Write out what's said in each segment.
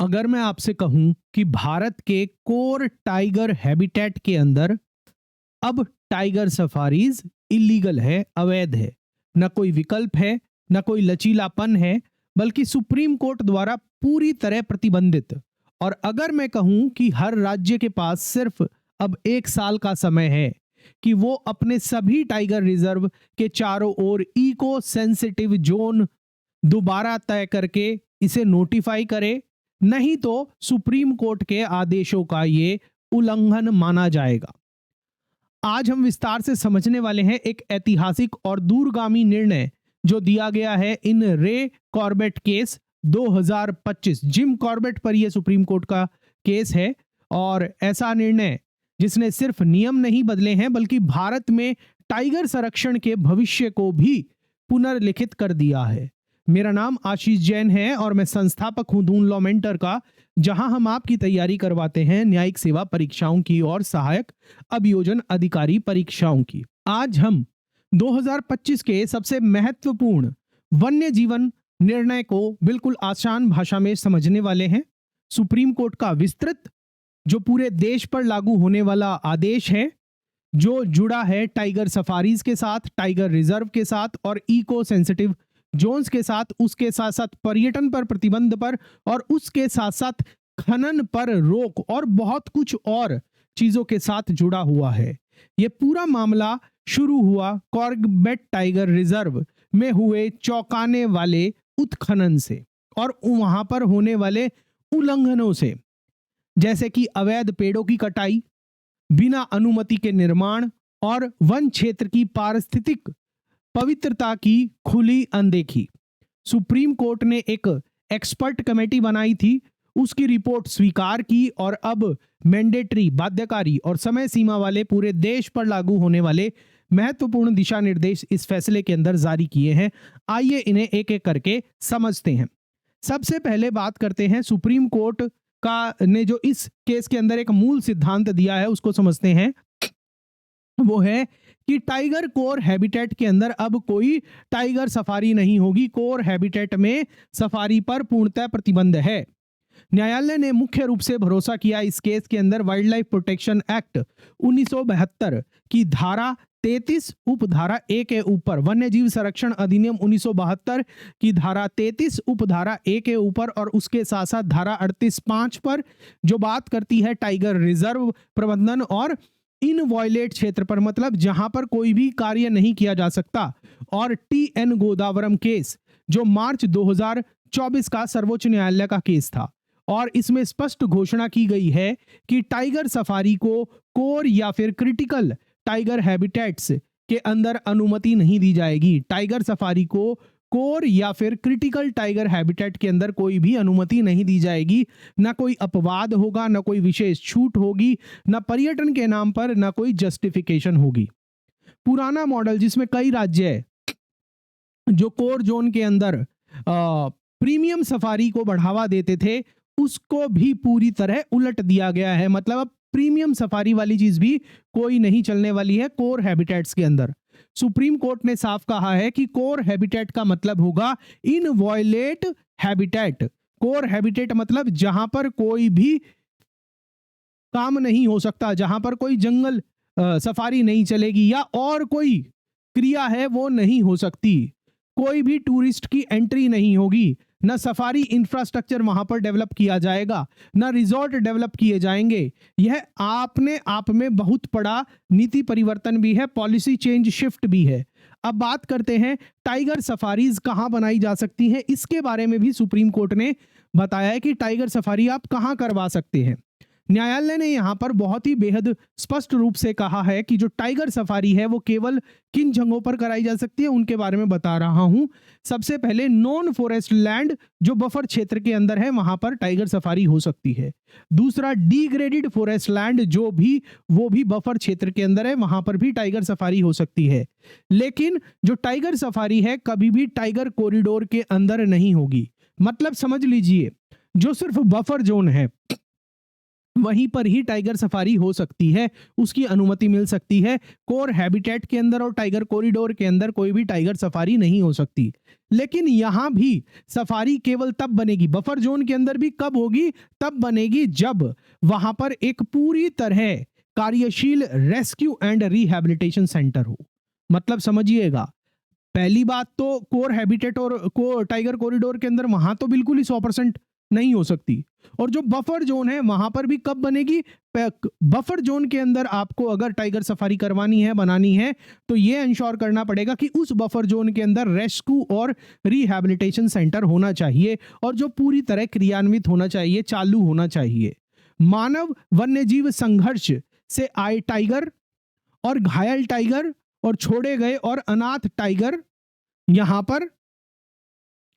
अगर मैं आपसे कहूं कि भारत के कोर टाइगर हैबिटेट के अंदर अब टाइगर सफारीज इलीगल है, अवैध है, न कोई विकल्प है, न कोई लचीलापन है, बल्कि सुप्रीम कोर्ट द्वारा पूरी तरह प्रतिबंधित। और अगर मैं कहूं कि हर राज्य के पास सिर्फ अब 1 साल का समय है कि वो अपने सभी टाइगर रिजर्व के चारों ओर इको सेंसिटिव जोन दोबारा तय करके इसे नोटिफाई करे, नहीं तो सुप्रीम कोर्ट के आदेशों का ये उल्लंघन माना जाएगा। आज हम विस्तार से समझने वाले हैं एक ऐतिहासिक और दूरगामी निर्णय जो दिया गया है इन रे कॉर्बेट केस 2025। जिम कॉर्बेट पर यह सुप्रीम कोर्ट का केस है और ऐसा निर्णय जिसने सिर्फ नियम नहीं बदले हैं बल्कि भारत में टाइगर संरक्षण के भविष्य को भी पुनर्लिखित कर दिया है। मेरा नाम आशीष जैन है और मैं संस्थापक हूं दून लॉ मेंटर का, जहां हम आपकी तैयारी करवाते हैं न्यायिक सेवा परीक्षाओं की और सहायक अभियोजन अधिकारी परीक्षाओं की। आज हम 2025 के सबसे महत्वपूर्ण वन्य जीवन निर्णय को बिल्कुल आसान भाषा में समझने वाले हैं। सुप्रीम कोर्ट का विस्तृत जो पूरे देश पर लागू होने वाला आदेश है, जो जुड़ा है टाइगर सफारीज के साथ, टाइगर रिजर्व के साथ और इको सेंसिटिव जोन्स के साथ, उसके साथ साथ पर्यटन पर प्रतिबंध पर और उसके साथ साथ खनन पर रोक और बहुत कुछ और चीजों के साथ जुड़ा हुआ है। यह पूरा मामला शुरू हुआ कॉर्बेट टाइगर रिजर्व में हुए चौंकाने वाले उत्खनन से और वहां पर होने वाले उल्लंघनों से, जैसे कि अवैध पेड़ों की कटाई, बिना अनुमति के निर्माण और वन क्षेत्र की पारिस्थितिक पवित्रता की खुली अनदेखी। सुप्रीम कोर्ट ने एक एक्सपर्ट कमेटी बनाई थी, उसकी रिपोर्ट स्वीकार की और अब मैंडेटरी, बाध्यकारी और समय सीमा वाले पूरे देश पर लागू होने वाले महत्वपूर्ण दिशा निर्देश इस फैसले के अंदर जारी किए हैं। आइए इन्हें एक एक करके समझते हैं। सबसे पहले बात करते हैं सुप्रीम कोर्ट का ने जो इस केस के अंदर एक मूल सिद्धांत दिया है उसको समझते हैं। वो है कि टाइगर कोर हैबिटेट के अंदर अब कोई टाइगर सफारी नहीं होगी। कोर हैबिटेट में सफारी पर पूर्णतः प्रतिबंध है। न्यायालय ने मुख्य रूप से भरोसा किया इस केस के अंदर वाइल्ड लाइफ प्रोटेक्शन एक्ट 1972 की धारा 33 उपधारा ए के ऊपर, वन्य जीव संरक्षण अधिनियम 1972 की धारा 33 उपधारा ए के ऊपर और उसके साथ साथ धारा 38(5) पर, जो बात करती है टाइगर रिजर्व प्रबंधन और इन वॉयलेट क्षेत्र पर, मतलब जहां पर कोई भी कार्य नहीं किया जा सकता। और टी.एन. गोदावरम केस जो मार्च 2024 का सर्वोच्च न्यायालय का केस था और इसमें स्पष्ट घोषणा की गई है कि टाइगर सफारी को कोर या फिर क्रिटिकल टाइगर हैबिटेट्स के अंदर अनुमति नहीं दी जाएगी। टाइगर सफारी को कोर या फिर क्रिटिकल टाइगर हैबिटेट के अंदर कोई भी अनुमति नहीं दी जाएगी। ना कोई अपवाद होगा, ना कोई विशेष छूट होगी, ना पर्यटन के नाम पर ना कोई जस्टिफिकेशन होगी। पुराना मॉडल जिसमें कई राज्य है जो कोर जोन के अंदर प्रीमियम सफारी को बढ़ावा देते थे, उसको भी पूरी तरह उलट दिया गया है। मतलब अब प्रीमियम सफारी वाली चीज भी कोई नहीं चलने वाली है कोर हैबिटेट्स के अंदर। सुप्रीम कोर्ट ने साफ कहा है कि कोर हैबिटेट का मतलब होगा इन वॉयलेट हैबिटेट। कोर हैबिटेट मतलब जहां पर कोई भी काम नहीं हो सकता, जहां पर कोई जंगल सफारी नहीं चलेगी या और कोई क्रिया है वो नहीं हो सकती, कोई भी टूरिस्ट की एंट्री नहीं होगी, ना सफारी इंफ्रास्ट्रक्चर वहां पर डेवलप किया जाएगा, ना रिजॉर्ट डेवलप किए जाएंगे। यह आपने आप में बहुत बड़ा नीति परिवर्तन भी है, पॉलिसी चेंज शिफ्ट भी है। अब बात करते हैं टाइगर सफारीज कहां बनाई जा सकती हैं। इसके बारे में भी सुप्रीम कोर्ट ने बताया है कि टाइगर सफारी आप कहां करवा सकते हैं। न्यायालय ने यहां पर बहुत ही बेहद स्पष्ट रूप से कहा है कि जो टाइगर सफारी है वो केवल किन जगहों पर कराई जा सकती है, उनके बारे में बता रहा हूं। सबसे पहले नॉन फॉरेस्ट लैंड जो बफर क्षेत्र के अंदर है वहां पर टाइगर सफारी हो सकती है। दूसरा डिग्रेडेड फॉरेस्ट लैंड वो भी बफर क्षेत्र के अंदर है, वहां पर भी टाइगर सफारी हो सकती है। लेकिन जो टाइगर सफारी है कभी भी टाइगर कॉरिडोर के अंदर नहीं होगी। मतलब समझ लीजिए जो सिर्फ बफर जोन है वहीं पर ही टाइगर सफारी हो सकती है, उसकी अनुमति मिल सकती है। कोर हैबिटेट के अंदर और टाइगर कॉरिडोर के अंदर कोई भी टाइगर सफारी नहीं हो सकती। लेकिन यहां भी सफारी केवल तब बनेगी, बफर जोन के अंदर भी कब होगी, तब बनेगी जब वहां पर एक पूरी तरह कार्यशील रेस्क्यू एंड रिहैबिलिटेशन सेंटर हो। मतलब समझिएगा, पहली बात तो कोर हैबिटेट और टाइगर कॉरिडोर के अंदर वहां तो बिल्कुल ही 100% नहीं हो सकती। और जो बफर जोन है वहां पर भी कब बनेगी, बफर जोन के अंदर आपको अगर टाइगर सफारी करवानी है, बनानी है, तो यह इंश्योर करना पड़ेगा कि उस बफर जोन के अंदर रेस्क्यू और रिहैबिलिटेशन सेंटर होना चाहिए और जो पूरी तरह क्रियान्वित होना चाहिए, चालू होना चाहिए। मानव वन्यजीव संघर्ष से आए टाइगर और घायल टाइगर और छोड़े गए और अनाथ टाइगर, यहां पर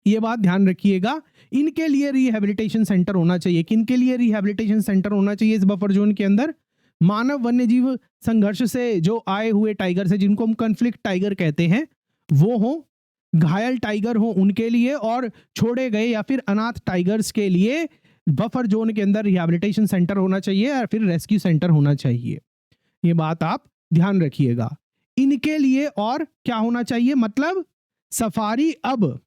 यह बात ध्यान रखिएगा, इनके लिए रिहैबिलिटेशन सेंटर होना चाहिए। किनके लिए रिहैबिलिटेशन सेंटर होना चाहिए इस बफर जोन के अंदर? मानव वन्यजीव संघर्ष से जो आए हुए टाइगर से, जिनको हम कॉन्फ्लिक्ट टाइगर कहते हैं, वो हो, घायल टाइगर हो उनके लिए, और छोड़े गए या फिर अनाथ टाइगर्स के लिए बफर जोन के अंदर रिहैबिलिटेशन सेंटर होना चाहिए या फिर रेस्क्यू सेंटर होना चाहिए। ये बात आप ध्यान रखिएगा। इनके लिए और क्या होना चाहिए, मतलब सफारी अब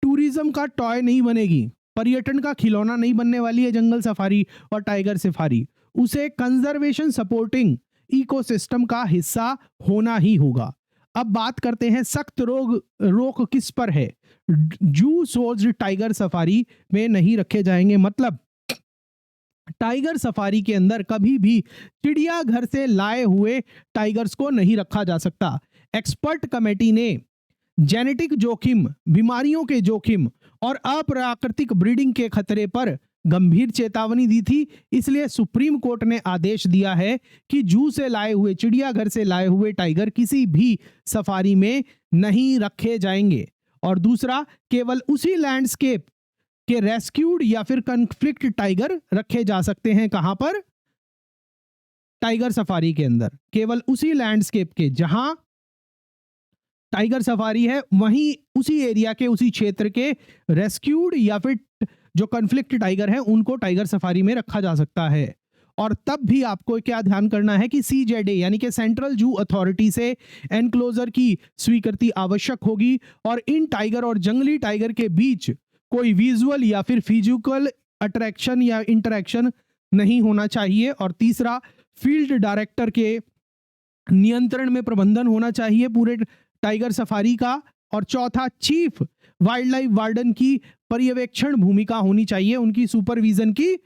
टूरिज्म का टॉय नहीं बनेगी, पर्यटन का खिलौना नहीं बनने वाली है जंगल सफारी और टाइगर सफारी, उसे कंजर्वेशन सपोर्टिंग इकोसिस्टम का हिस्सा होना ही होगा। अब बात करते हैं सख्त रोक किस पर है, जू सोज्ड टाइगर सफारी में नहीं रखे जाएंगे। मतलब टाइगर सफारी के अंदर कभी भी चिड़ियाघर से लाए हुए टाइगर्स को नहीं रखा जा सकता। एक्सपर्ट कमेटी ने जेनेटिक जोखिम, बीमारियों के जोखिम और अप्राकृतिक ब्रीडिंग के खतरे पर गंभीर चेतावनी दी थी। इसलिए सुप्रीम कोर्ट ने आदेश दिया है कि जू से लाए हुए, चिड़ियाघर से लाए हुए टाइगर किसी भी सफारी में नहीं रखे जाएंगे। और दूसरा, केवल उसी लैंडस्केप के रेस्क्यूड या फिर कॉन्फ्लिक्ट टाइगर रखे जा सकते हैं। कहां पर? टाइगर सफारी के अंदर केवल उसी लैंडस्केप के जहां टाइगर सफारी है, वहीं उसी एरिया के, उसी क्षेत्र के रेस्क्यूड या फिर जो कॉन्फ्लिक्ट टाइगर है उनको टाइगर सफारी में रखा जा सकता है। और तब भी आपको क्या ध्यान करना है कि CZA यानी कि सेंट्रल जू अथॉरिटी से एनक्लोजर की स्वीकृति आवश्यक होगी और इन टाइगर और जंगली टाइगर के बीच कोई विजुअल या फिर फिजिकल अट्रैक्शन या इंटरेक्शन नहीं होना चाहिए। और तीसरा, फील्ड डायरेक्टर के नियंत्रण में प्रबंधन होना चाहिए पूरे टाइगर सफारी का। और चौथा, चीफ वाइल्ड लाइफ वार्डन की पर्यवेक्षण भूमिका होनी चाहिए, उनकी सुपरविजन की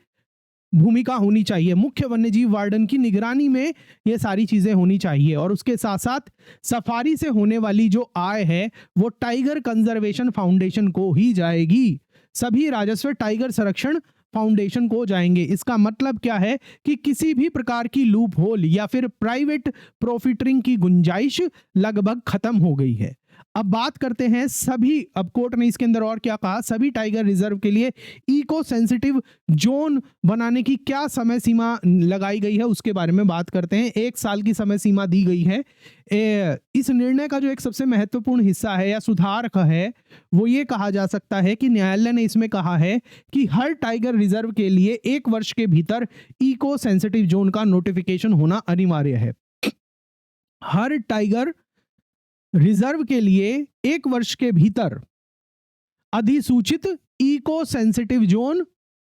भूमिका होनी चाहिए। मुख्य वन्यजीव वार्डन की निगरानी में ये सारी चीजें होनी चाहिए। और उसके साथ साथ सफारी से होने वाली जो आय है वो टाइगर कंजर्वेशन फाउंडेशन को ही जाएगी। सभी राजस्व टाइगर संरक्षण फाउंडेशन को जाएंगे। इसका मतलब क्या है कि किसी भी प्रकार की लूप होल या फिर प्राइवेट प्रॉफिटरिंग की गुंजाइश लगभग खत्म हो गई है। अब बात करते हैं सभी, अब कोर्ट ने इसके अंदर और क्या कहा, सभी टाइगर रिजर्व के लिए इको सेंसिटिव जोन बनाने की क्या समय सीमा लगाई गई है उसके बारे में बात करते हैं। 1 साल की समय सीमा दी गई है। इस निर्णय का जो एक सबसे महत्वपूर्ण हिस्सा है या सुधार का है वो ये कहा जा सकता है कि न्यायालय ने इसमें कहा है कि हर टाइगर रिजर्व के लिए 1 वर्ष के भीतर इको सेंसिटिव जोन का नोटिफिकेशन होना अनिवार्य है। हर टाइगर रिजर्व के लिए 1 वर्ष के भीतर अधिसूचित इको सेंसिटिव जोन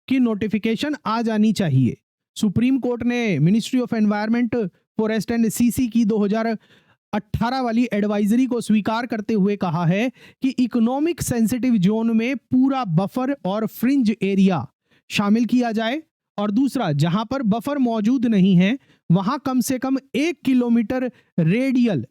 की नोटिफिकेशन आ जानी चाहिए। सुप्रीम कोर्ट ने ministry of environment, forest and CC की 2018 वाली एडवाइजरी को स्वीकार करते हुए कहा है कि इकोनॉमिक सेंसिटिव जोन में पूरा बफर और फ्रिंज एरिया शामिल किया जाए। और दूसरा, जहां पर बफर मौजूद नहीं है वहां कम से कम 1 kilometre radial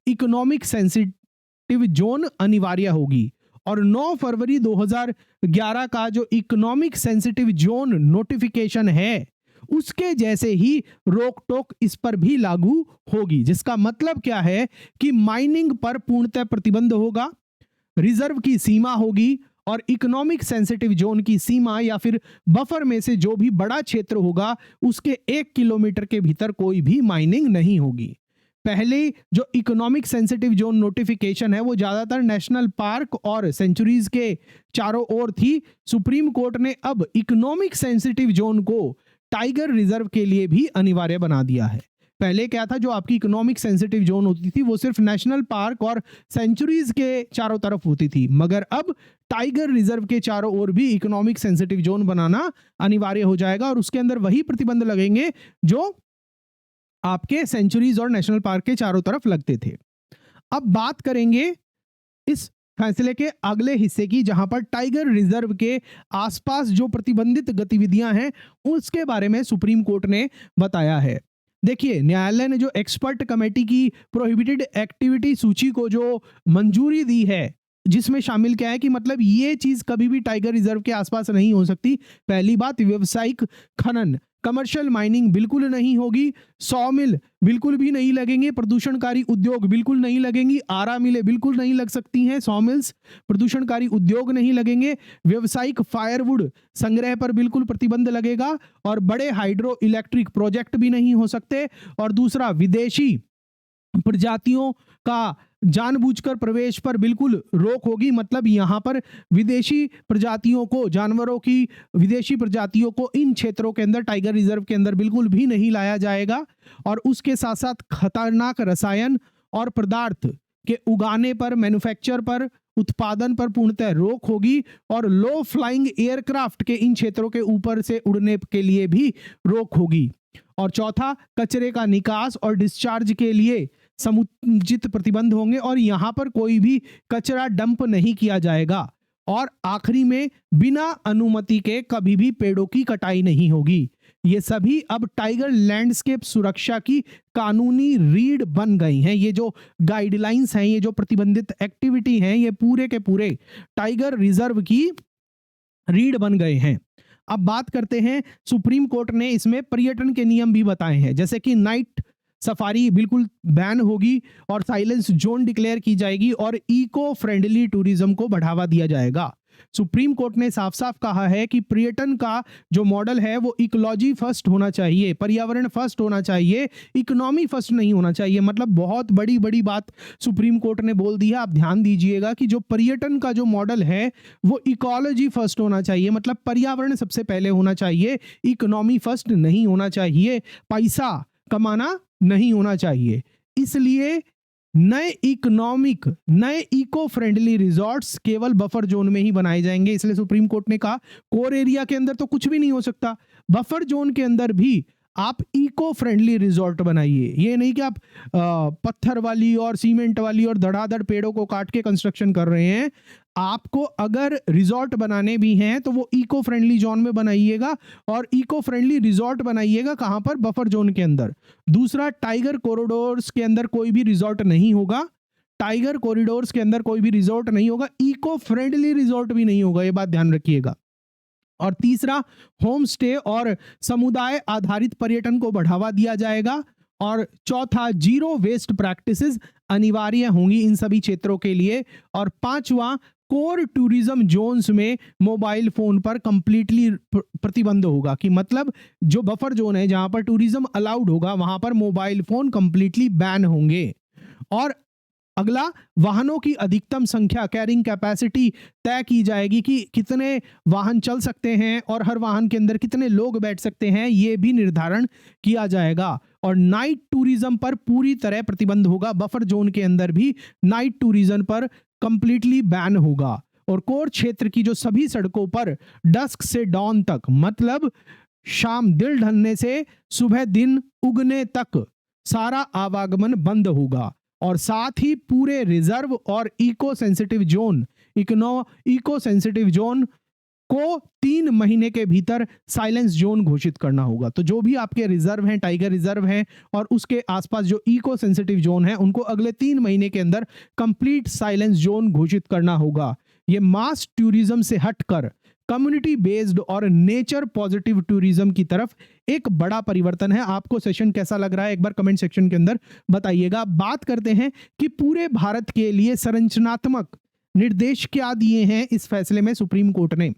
economic sensitive zone अनिवार्य होगी। और 9 फरवरी 2011 का जो इकोनॉमिक सेंसिटिव जोन नोटिफिकेशन है उसके जैसे ही रोक टोक इस पर भी लागू होगी। जिसका मतलब क्या है कि माइनिंग पर पूर्णतः प्रतिबंध होगा, रिजर्व की सीमा होगी और इकोनॉमिक सेंसिटिव जोन की सीमा या फिर बफर में से जो भी बड़ा क्षेत्र होगा उसके 1 किलोमीटर के भीतर कोई भी माइनिंग नहीं होगी। पहले जो इकोनॉमिक सेंसिटिव जोन नोटिफिकेशन है वो ज्यादातर नेशनल पार्क और सेंचुरीज के चारों ओर थी। सुप्रीम कोर्ट ने अब इकोनॉमिक सेंसिटिव जोन को टाइगर रिजर्व के लिए भी अनिवार्य बना दिया है। पहले क्या था, जो आपकी इकोनॉमिक सेंसिटिव जोन होती थी वो सिर्फ नेशनल पार्क और सेंचुरीज के चारों तरफ होती थी, मगर अब टाइगर रिजर्व के चारों ओर भी इकोनॉमिक सेंसिटिव जोन बनाना अनिवार्य हो जाएगा और उसके अंदर वही प्रतिबंध लगेंगे जो आपके सेंचुरीज और नेशनल पार्क के चारों तरफ लगते थे। अब बात करेंगे इस फैसले के अगले हिस्से की, जहां पर टाइगर रिजर्व के आसपास जो प्रतिबंधित गतिविधियां हैं उसके बारे में सुप्रीम कोर्ट ने बताया है। देखिए, न्यायालय ने जो एक्सपर्ट कमेटी की प्रोहिबिटेड एक्टिविटी सूची को जो मंजूरी दी है, जिसमें शामिल क्या है कि मतलब ये चीज कभी भी टाइगर रिजर्व के आसपास नहीं हो सकती। पहली बात, व्यावसायिक खनन, कमर्शियल माइनिंग बिल्कुल नहीं होगी, सॉ मिल बिल्कुल भी नहीं लगेंगे, प्रदूषणकारी उद्योग बिल्कुल नहीं लगेंगी, आरा मिले बिल्कुल नहीं लग सकती हैं, सॉ मिल्स प्रदूषणकारी उद्योग नहीं लगेंगे, व्यावसायिक फायरवुड संग्रह पर बिल्कुल प्रतिबंध लगेगा और बड़े हाइड्रो इलेक्ट्रिक प्रोजेक्ट भी नहीं हो सकते। और दूसरा, विदेशी प्रजातियों का जानबूझकर प्रवेश पर बिल्कुल रोक होगी, मतलब यहां पर विदेशी प्रजातियों को, जानवरों की विदेशी प्रजातियों को इन क्षेत्रों के अंदर, टाइगर रिजर्व के अंदर बिल्कुल भी नहीं लाया जाएगा। और उसके साथ साथ खतरनाक रसायन और पदार्थ के उगाने पर, मैन्युफैक्चर पर, उत्पादन पर पूर्णतः रोक होगी और लो फ्लाइंग एयरक्राफ्ट के इन क्षेत्रों के ऊपर से उड़ने के लिए भी रोक होगी। और चौथा, कचरे का निकास और डिस्चार्ज के लिए समुचित प्रतिबंध होंगे और यहां पर कोई भी कचरा डंप नहीं किया जाएगा। और आखिरी में, बिना अनुमति के कभी भी पेड़ों की कटाई नहीं होगी। ये सभी अब टाइगर लैंडस्केप सुरक्षा की कानूनी रीढ़ बन गई हैं। ये जो गाइडलाइंस हैं, ये जो प्रतिबंधित एक्टिविटी हैं, ये पूरे के पूरे टाइगर रिजर्व की रीढ़ बन गए हैं। अब बात करते हैं, सुप्रीम कोर्ट ने इसमें पर्यटन के नियम भी बताए हैं, जैसे कि नाइट सफारी बिल्कुल बैन होगी और साइलेंस जोन डिक्लेयर की जाएगी और इको फ्रेंडली टूरिज्म को बढ़ावा दिया जाएगा। सुप्रीम कोर्ट ने साफ साफ कहा है कि पर्यटन का जो मॉडल है वो इकोलॉजी फर्स्ट होना चाहिए, पर्यावरण फर्स्ट होना चाहिए, इकोनॉमी फर्स्ट नहीं होना चाहिए। मतलब बहुत बड़ी बड़ी बात सुप्रीम कोर्ट ने बोल दी है। आप ध्यान दीजिएगा कि जो पर्यटन का जो मॉडल है वो इकोलॉजी फर्स्ट होना चाहिए, मतलब पर्यावरण सबसे पहले होना चाहिए, इकोनॉमी फर्स्ट नहीं होना चाहिए, पैसा कमाना नहीं होना चाहिए। इसलिए नए इको फ्रेंडली रिजॉर्ट्स केवल बफर जोन में ही बनाए जाएंगे। इसलिए सुप्रीम कोर्ट ने कहा कोर एरिया के अंदर तो कुछ भी नहीं हो सकता, बफर जोन के अंदर भी आप इको फ्रेंडली रिजॉर्ट बनाइए। ये नहीं कि आप पत्थर वाली और सीमेंट वाली और धड़ाधड़ पेड़ों को काट के कंस्ट्रक्शन कर रहे हैं। आपको अगर रिजॉर्ट बनाने भी हैं तो वो इको फ्रेंडली जोन में बनाइएगा और इको फ्रेंडली रिजॉर्ट बनाइएगा। कहां पर? बफर जोन के अंदर। दूसरा, टाइगर कॉरिडोर्स के अंदर कोई भी रिजॉर्ट नहीं होगा, टाइगर कॉरिडोर्स के अंदर कोई भी रिजॉर्ट नहीं होगा, इको फ्रेंडली रिजॉर्ट भी नहीं होगा, ये बात ध्यान रखिएगा। और तीसरा, होम स्टे और समुदाय आधारित पर्यटन को बढ़ावा दिया जाएगा। और चौथा, जीरो वेस्ट प्रैक्टिसेस अनिवार्य होंगी इन सभी क्षेत्रों के लिए। और पांचवा, कोर टूरिज्म जोन्स में मोबाइल फोन पर कंप्लीटली प्रतिबंध होगा, कि मतलब जो बफर जोन है जहां पर टूरिज्म अलाउड होगा वहां पर मोबाइल फोन कंप्लीटली बैन होंगे। और अगला, वाहनों की अधिकतम संख्या, कैरिंग कैपेसिटी तय की जाएगी कि कितने वाहन चल सकते हैं और हर वाहन के अंदर कितने लोग बैठ सकते हैं, ये भी निर्धारण किया जाएगा। और नाइट टूरिज्म पर पूरी तरह प्रतिबंध होगा, बफर जोन के अंदर भी नाइट टूरिज्म पर कंप्लीटली बैन होगा। और कोर क्षेत्र की जो सभी सड़कों पर डस्क से डॉन तक, मतलब शाम दिल ढलने से सुबह दिन उगने तक सारा आवागमन बंद होगा। और साथ ही पूरे रिजर्व और इको सेंसिटिव जोन को 3 महीने के भीतर साइलेंस जोन घोषित करना होगा। तो जो भी आपके रिजर्व हैं, टाइगर रिजर्व हैं और उसके आसपास जो इको सेंसिटिव जोन है, उनको अगले 3 महीने के अंदर कंप्लीट साइलेंस जोन घोषित करना होगा। ये मास टूरिज्म से हटकर कम्युनिटी बेस्ड और नेचर पॉजिटिव टूरिज्म की तरफ एक बड़ा परिवर्तन है। आपको सेशन कैसा लग रहा है एक बार कमेंट सेक्शन के अंदर बताइएगा। बात करते हैं कि पूरे भारत के लिए संरचनात्मक निर्देश क्या दिए हैं इस फैसले में सुप्रीम कोर्ट ने।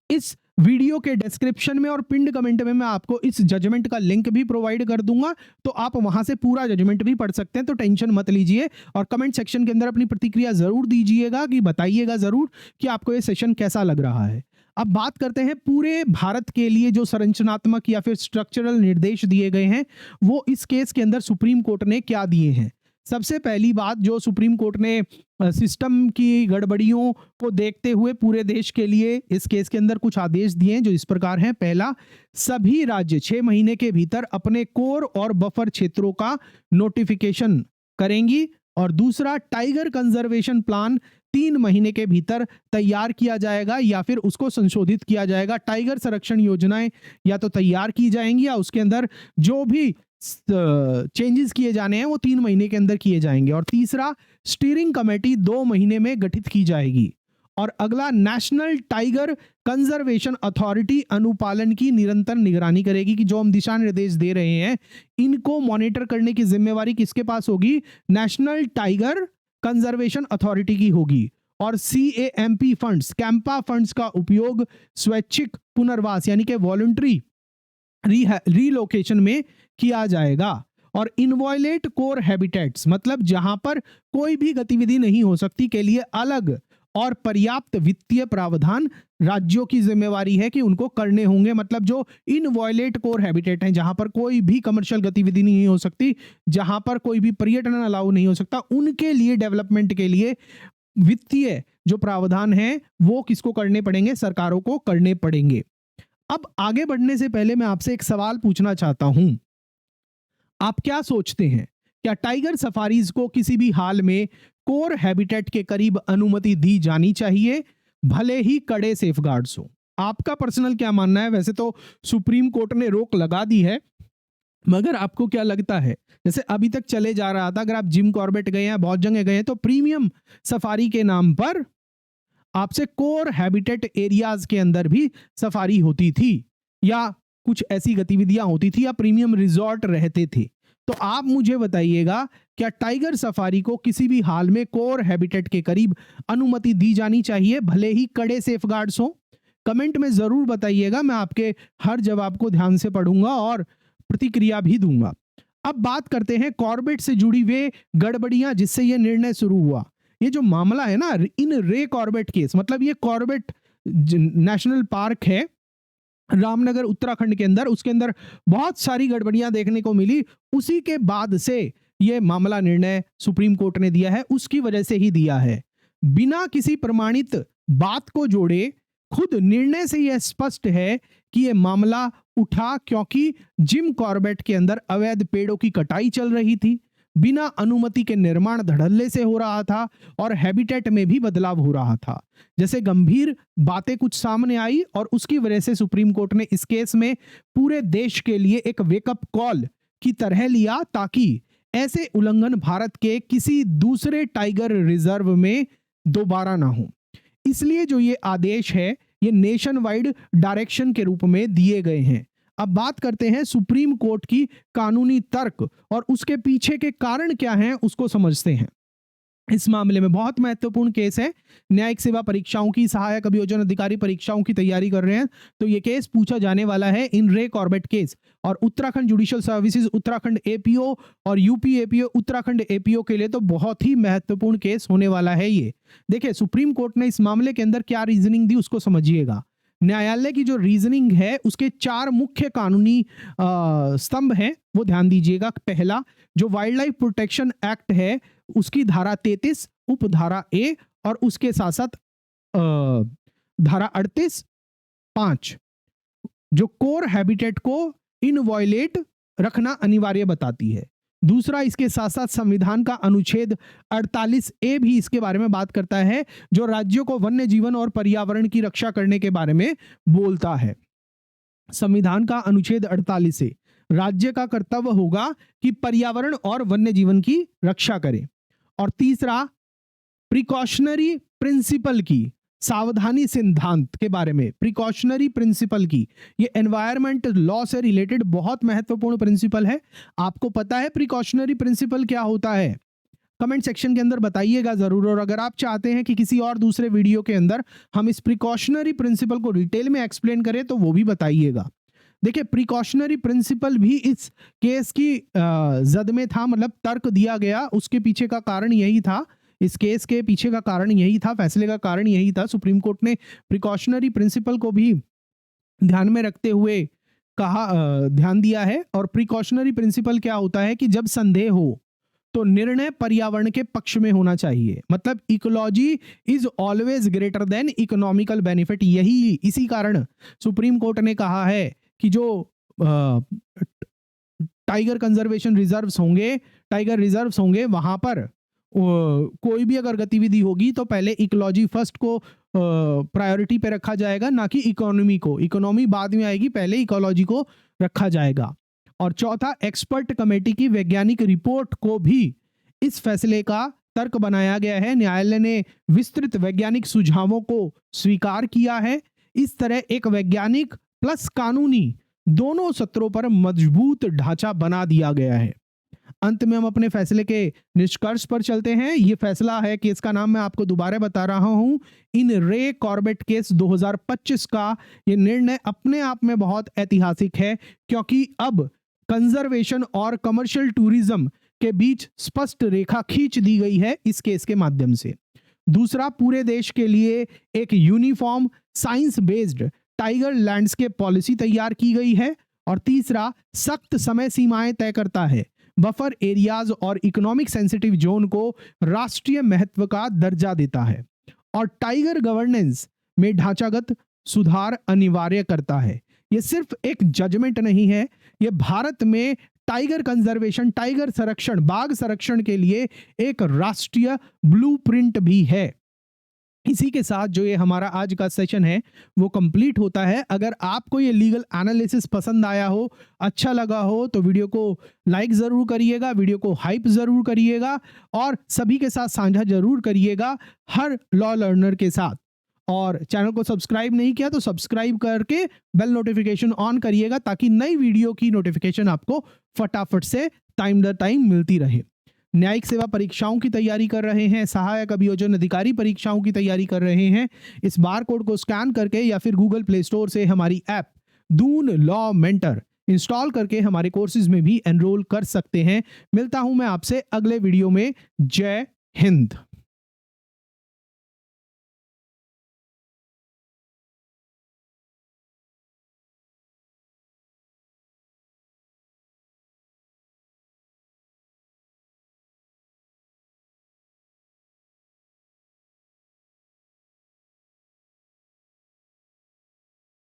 इस वीडियो के डिस्क्रिप्शन में और पिंड कमेंट में मैं आपको इस जजमेंट का लिंक भी प्रोवाइड कर दूंगा, तो आप वहां से पूरा जजमेंट भी पढ़ सकते हैं। तो टेंशन मत लीजिए और कमेंट सेक्शन के अंदर अपनी प्रतिक्रिया जरूर दीजिएगा, कि बताइएगा जरूर कि आपको ये सेशन कैसा लग रहा है। अब बात करते हैं पूरे भारत के लिए जो संरचनात्मक या फिर स्ट्रक्चरल निर्देश दिए गए हैं, वो इस केस के अंदर सुप्रीम कोर्ट ने क्या दिए हैं। सबसे पहली बात जो सुप्रीम कोर्ट ने सिस्टम की गड़बड़ियों को देखते हुए पूरे देश के लिए इस केस के अंदर कुछ आदेश दिए हैं, जो इस प्रकार हैं। पहला, सभी राज्य 6 महीने के भीतर अपने कोर और बफर क्षेत्रों का नोटिफिकेशन करेंगी। और दूसरा, टाइगर कंजर्वेशन प्लान 3 महीने के भीतर तैयार किया जाएगा या फिर उसको संशोधित किया जाएगा। टाइगर संरक्षण योजनाएं या तो तैयार की जाएंगी या उसके अंदर जो भी चेंजेस किए जाने हैं वो 3 महीने के अंदर किए जाएंगे। और तीसरा, स्टीयरिंग कमेटी 2 महीने में गठित की जाएगी। और अगला, नेशनल टाइगर कंजर्वेशन अथॉरिटी अनुपालन की निरंतर निगरानी करेगी, कि जो हम दिशा निर्देश दे रहे हैं इनको मॉनिटर करने की जिम्मेवारी किसके पास होगी? नेशनल टाइगर कंजर्वेशन अथॉरिटी की होगी। और CAMP फंड्स, कैंपा फंड्स का उपयोग स्वैच्छिक पुनर्वास यानी कि वॉलंटरी रीलोकेशन में किया जाएगा। और इनवॉयलेट कोर हैबिटेट्स, मतलब जहां पर कोई भी गतिविधि नहीं हो सकती, के लिए अलग और पर्याप्त वित्तीय प्रावधान राज्यों की जिम्मेवारी है कि उनको करने होंगे। मतलब जो इनवॉयलेट कोर हैबिटेट हैं, जहां पर कोई भी कमर्शियल गतिविधि नहीं हो सकती, जहां पर कोई भी पर्यटन अलाउ नहीं हो सकता, उनके लिए डेवलपमेंट के लिए वित्तीय जो प्रावधान है वो किसको करने पड़ेंगे? सरकारों को करने पड़ेंगे। अब आगे बढ़ने से पहले मैं आपसे एक सवाल पूछना चाहता हूं। आप क्या सोचते हैं, क्या टाइगर सफारीज को किसी भी हाल में कोर हैबिटेट के करीब अनुमति दी जानी चाहिए, भले ही कड़े सेफगार्ड्स हो? आपका पर्सनल क्या मानना है? वैसे तो सुप्रीम कोर्ट ने रोक लगा दी है, मगर आपको क्या लगता है? जैसे अभी तक चले जा रहा था, अगर आप जिम कॉर्बेट गए हैं, बहुत जगह गए हैं, तो प्रीमियम सफारी के नाम पर आपसे कोर हैबिटेट एरियाज के अंदर भी सफारी होती थी, या कुछ ऐसी गतिविधियां होती थी, या प्रीमियम रिजॉर्ट रहते थे। तो आप मुझे बताइएगा, क्या टाइगर सफारी को किसी भी हाल में कोर हैबिटेट के करीब अनुमति दी जानी चाहिए, भले ही कड़े सेफगार्ड्स हो? कमेंट में जरूर बताइएगा, मैं आपके हर जवाब को ध्यान से पढ़ूंगा और प्रतिक्रिया भी दूंगा। अब बात करते हैं कॉर्बेट से जुड़ी हुई गड़बड़ियां जिससे यह निर्णय शुरू हुआ। ये जो मामला है ना, इन रे कॉर्बेट केस, मतलब ये कॉर्बेट नेशनल पार्क है रामनगर उत्तराखंड के अंदर, उसके अंदर बहुत सारी गड़बड़ियां देखने को मिली। उसी के बाद से ये मामला निर्णय सुप्रीम कोर्ट ने दिया है, उसकी वजह से ही दिया है। बिना किसी प्रमाणित बात को जोड़े खुद निर्णय से यह स्पष्ट है कि यह मामला उठा क्योंकि जिम कॉर्बेट के अंदर अवैध पेड़ों की कटाई चल रही थी, बिना अनुमति के निर्माण धड़ल्ले से हो रहा था और हैबिटेट में भी बदलाव हो रहा था। जैसे गंभीर बातें कुछ सामने आई और उसकी वजह से सुप्रीम कोर्ट ने इस केस में पूरे देश के लिए एक वेकअप कॉल की तरह लिया, ताकि ऐसे उल्लंघन भारत के किसी दूसरे टाइगर रिजर्व में दोबारा ना हो। इसलिए जो ये आदेश है, ये नेशन वाइड डायरेक्शन के रूप में दिए गए हैं। अब बात करते हैं सुप्रीम कोर्ट की कानूनी तर्क और उसके पीछे के कारण क्या हैं, उसको समझते हैं। इस मामले में बहुत महत्वपूर्ण केस है। न्यायिक सेवा परीक्षाओं की, सहायक अभियोजन अधिकारी परीक्षाओं की तैयारी कर रहे हैं तो ये केस पूछा जाने वाला है, इन रे कॉर्बेट केस। और Uttarakhand judicial services, Uttarakhand APO और यूपी एपीओ, उत्तराखंड एपीओ के लिए तो बहुत ही महत्वपूर्ण केस होने वाला है ये। देखिए सुप्रीम कोर्ट ने इस मामले के अंदर क्या रीजनिंग दी उसको समझिएगा। न्यायालय की जो रीजनिंग है उसके 4 मुख्य कानूनी स्तंभ हैं, वो ध्यान दीजिएगा। पहला, जो वाइल्ड लाइफ प्रोटेक्शन एक्ट है उसकी धारा 33 उपधारा ए और उसके साथ साथ धारा 38(5) जो कोर हैबिटेट को इनवॉयलेट रखना अनिवार्य बताती है। दूसरा, इसके साथ साथ संविधान का अनुच्छेद 48A भी इसके बारे में बात करता है, जो राज्यों को वन्य जीवन और पर्यावरण की रक्षा करने के बारे में बोलता है। संविधान का अनुच्छेद 48A, राज्य का कर्तव्य होगा कि पर्यावरण और वन्य जीवन की रक्षा करे। और तीसरा, प्रिकॉशनरी प्रिंसिपल की, सावधानी सिद्धांत के बारे में, प्रिकॉशनरी प्रिंसिपल की, ये एनवायरमेंट लॉ से रिलेटेड बहुत महत्वपूर्ण प्रिंसिपल है। आपको पता है प्रिकॉशनरी प्रिंसिपल क्या होता है? कमेंट सेक्शन के अंदर बताइएगा जरूर। और अगर आप चाहते हैं कि किसी और दूसरे वीडियो के अंदर हम इस प्रिकॉशनरी प्रिंसिपल को डिटेल में एक्सप्लेन करें तो वो भी बताइएगा। देखिए, प्रिकॉशनरी प्रिंसिपल भी इस केस की जद में था, मतलब तर्क दिया गया, उसके पीछे का कारण यही था, इस केस के पीछे का कारण यही था, फैसले का कारण यही था। सुप्रीम कोर्ट ने प्रिकॉशनरी प्रिंसिपल को भी ध्यान में रखते हुए ध्यान दिया है। और प्रिकॉशनरी प्रिंसिपल क्या होता है कि जब संदेह हो तो निर्णय पर्यावरण के पक्ष में होना चाहिए, मतलब ecology is always greater than economical benefit. यही इसी कारण सुप्रीम कोर्ट ने कहा है कि जो टाइगर कंजर्वेशन रिजर्व्स होंगे, टाइगर रिजर्व्स होंगे, वहां पर कोई भी अगर गतिविधि होगी तो पहले इकोलॉजी फर्स्ट को प्रायोरिटी पे रखा जाएगा, ना कि इकोनॉमी को। इकोनॉमी बाद में आएगी, पहले इकोलॉजी को रखा जाएगा। और चौथा, एक्सपर्ट कमेटी की वैज्ञानिक रिपोर्ट को भी इस फैसले का तर्क बनाया गया है। न्यायालय ने विस्तृत वैज्ञानिक सुझावों को स्वीकार किया है। इस तरह एक वैज्ञानिक प्लस कानूनी दोनों सत्रों पर मजबूत ढांचा बना दिया गया है। अंत में हम अपने फैसले के निष्कर्ष पर चलते हैं। ये फैसला है, केस का नाम मैं आपको दोबारा बता रहा हूं, इन रे कॉर्बेट केस 2025 का। ये निर्णय अपने आप में बहुत ऐतिहासिक है, क्योंकि अब कंजर्वेशन और कमर्शियल टूरिज्म के बीच स्पष्ट रेखा खींच दी गई है इस केस के माध्यम से। दूसरा, पूरे देश के लिए एक uniform science based tiger landscape policy तैयार की गई है। और तीसरा, सख्त समय सीमाएं तय करता है, बफर एरियाज और इकोनॉमिक सेंसिटिव जोन को राष्ट्रीय महत्व का दर्जा देता है, और टाइगर गवर्नेंस में ढांचागत सुधार अनिवार्य करता है। यह सिर्फ एक जजमेंट नहीं है, यह भारत में टाइगर कंजर्वेशन, टाइगर संरक्षण, बाघ संरक्षण के लिए एक राष्ट्रीय ब्लूप्रिंट भी है। इसी के साथ जो ये हमारा आज का सेशन है वो कंप्लीट होता है। अगर आपको ये लीगल एनालिसिस पसंद आया हो, अच्छा लगा हो, तो वीडियो को लाइक जरूर करिएगा, वीडियो को हाइप जरूर करिएगा, और सभी के साथ साझा जरूर करिएगा, हर लॉ लर्नर के साथ। और चैनल को सब्सक्राइब नहीं किया तो सब्सक्राइब करके बेल नोटिफिकेशन ऑन करिएगा, ताकि नई वीडियो की नोटिफिकेशन आपको फटाफट से टाइम दर टाइम मिलती रहे। न्यायिक सेवा परीक्षाओं की तैयारी कर रहे हैं, सहायक अभियोजन अधिकारी परीक्षाओं की तैयारी कर रहे हैं, इस बार कोड को स्कैन करके या फिर गूगल प्ले स्टोर से हमारी app Doon law mentor install करके हमारे कोर्सेज में भी एनरोल कर सकते हैं। मिलता हूं मैं आपसे अगले वीडियो में। जय हिंद।